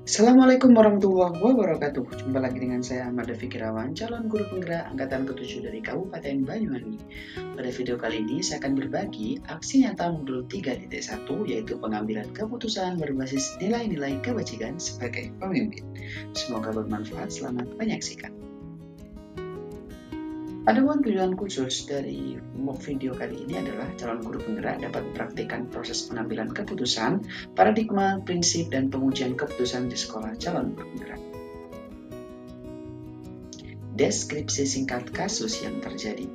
Assalamualaikum warahmatullahi wabarakatuh. Jumpa lagi dengan saya Ahmad Fikirawan, calon guru penggerak angkatan ke-7 dari Kabupaten Banyuwangi. Pada video kali ini saya akan berbagi aksi nyata modul 3.1, yaitu pengambilan keputusan berbasis nilai-nilai kebajikan sebagai pemimpin. Semoga bermanfaat, selamat menyaksikan. Adapun tujuan khusus dari video kali ini adalah calon guru penggerak dapat mempraktikkan proses pengambilan keputusan, paradigma, prinsip, dan pengujian keputusan di sekolah calon guru penggerak. Deskripsi singkat kasus yang terjadi.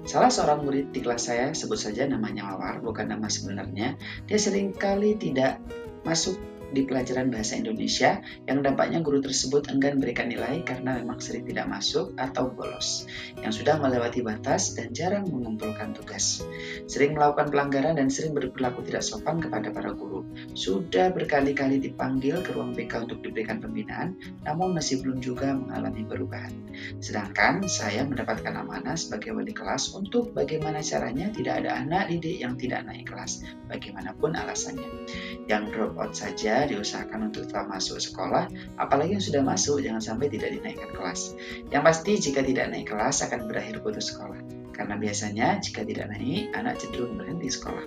Salah seorang murid di kelas saya, sebut saja namanya Mawar, bukan nama sebenarnya, dia seringkali tidak masuk di pelajaran bahasa Indonesia yang dampaknya guru tersebut enggan berikan nilai karena memang sering tidak masuk atau bolos, yang sudah melewati batas dan jarang mengumpulkan tugas, sering melakukan pelanggaran dan sering berperilaku tidak sopan kepada para guru. Sudah berkali-kali dipanggil ke ruang BK untuk diberikan pembinaan, namun masih belum juga mengalami perubahan. Sedangkan saya mendapatkan amanah sebagai wali kelas untuk bagaimana caranya tidak ada anak didik yang tidak naik kelas, bagaimanapun alasannya. Yang drop out saja diusahakan untuk tetap masuk sekolah, apalagi yang sudah masuk jangan sampai tidak dinaikkan kelas. Yang pasti jika tidak naik kelas akan berakhir putus sekolah, karena biasanya jika tidak naik, anak cenderung berhenti sekolah.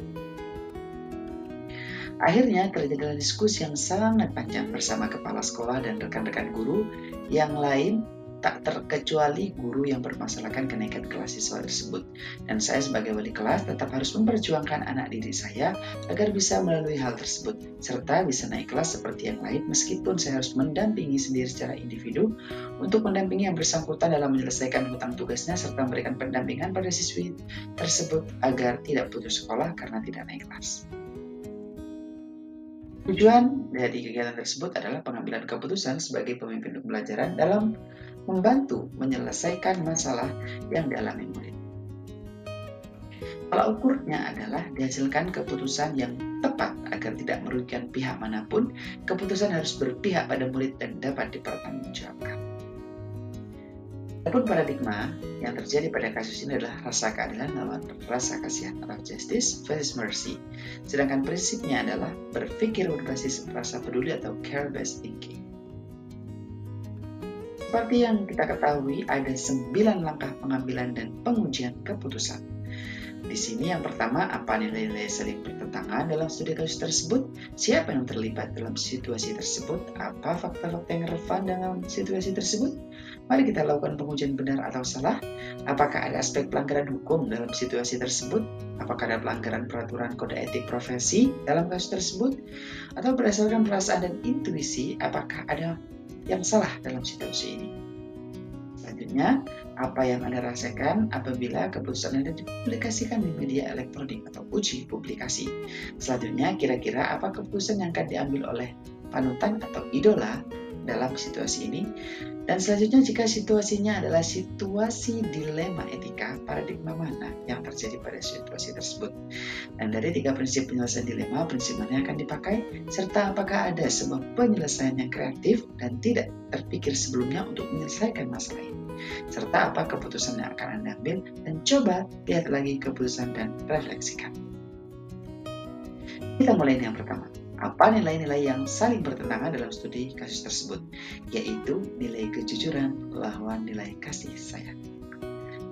Akhirnya terjadilah diskusi yang sangat panjang bersama kepala sekolah dan rekan-rekan guru yang lain, tak terkecuali guru yang bermasalahkan kenaikan kelas siswa tersebut. Dan saya sebagai wali kelas tetap harus memperjuangkan anak didik saya agar bisa melalui hal tersebut, serta bisa naik kelas seperti yang lain, meskipun saya harus mendampingi sendiri secara individu untuk mendampingi yang bersangkutan dalam menyelesaikan hutang tugasnya, serta memberikan pendampingan pada siswi tersebut agar tidak putus sekolah karena tidak naik kelas. Tujuan dari kegiatan tersebut adalah pengambilan keputusan sebagai pemimpin pembelajaran dalam membantu menyelesaikan masalah yang dialami murid. Tolak ukurnya adalah dihasilkan keputusan yang tepat agar tidak merugikan pihak manapun. Keputusan harus berpihak pada murid dan dapat dipertanggungjawabkan. Adapun paradigma yang terjadi pada kasus ini adalah rasa keadilan lawan rasa kasihan atau justice versus mercy. Sedangkan prinsipnya adalah berpikir berbasis rasa peduli atau care-based thinking. Seperti yang kita ketahui, ada 9 langkah pengambilan dan pengujian keputusan. Di sini yang pertama, apa nilai-nilai saling bertentangan dalam studi kasus tersebut, siapa yang terlibat dalam situasi tersebut, apa fakta-fakta yang relevan dalam situasi tersebut. Mari kita lakukan pengujian benar atau salah. Apakah ada aspek pelanggaran hukum dalam situasi tersebut, apakah ada pelanggaran peraturan kode etik profesi dalam kasus tersebut, atau berdasarkan perasaan dan intuisi, apakah ada yang salah dalam situasi ini. Selanjutnya, apa yang Anda rasakan apabila keputusan Anda dipublikasikan di media elektronik atau uji publikasi. Selanjutnya, kira-kira apa keputusan yang akan diambil oleh panutan atau idola dalam situasi ini. Dan selanjutnya, jika situasinya adalah situasi dilema etika, paradigma mana yang terjadi pada situasi tersebut. Dan dari 3 prinsip penyelesaian dilema, prinsip mana yang akan dipakai, serta apakah ada sebuah penyelesaian yang kreatif dan tidak terpikir sebelumnya untuk menyelesaikan masalah ini. Serta apa keputusan yang akan Anda ambil, dan coba lihat lagi keputusan dan refleksikan. Kita mulai yang pertama. Apa nilai-nilai yang saling bertentangan dalam studi kasus tersebut, yaitu nilai kejujuran lawan nilai kasih sayang.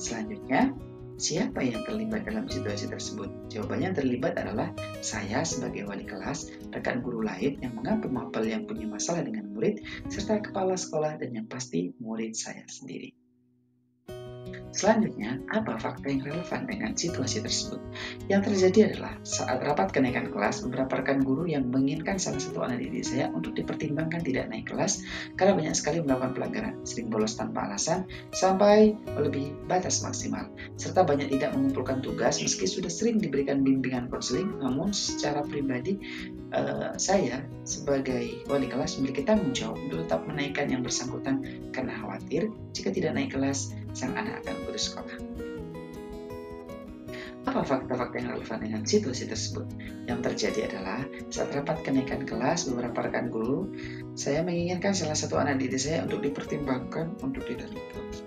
Selanjutnya, siapa yang terlibat dalam situasi tersebut? Jawabannya yang terlibat adalah saya sebagai wali kelas, rekan guru lain yang mengampel-mampel yang punya masalah dengan murid, serta kepala sekolah, dan yang pasti murid saya sendiri. Selanjutnya, apa fakta yang relevan dengan situasi tersebut? Yang terjadi adalah saat rapat kenaikan kelas, beberapa rekan guru yang menginginkan salah satu anak didik saya untuk dipertimbangkan tidak naik kelas karena banyak sekali melakukan pelanggaran, sering bolos tanpa alasan, sampai melebihi batas maksimal, serta banyak tidak mengumpulkan tugas meski sudah sering diberikan bimbingan konseling. Namun secara pribadi, saya sebagai wali kelas memiliki tanggung jawab untuk tetap menaikkan yang bersangkutan karena khawatir jika tidak naik kelas, sang anak akan putus sekolah. Apa fakta-fakta yang relevan dengan situasi tersebut? Yang terjadi adalah saat rapat kenaikan kelas, beberapa rekan guru saya menginginkan salah satu anak didik saya untuk dipertimbangkan untuk tidak naik kelas.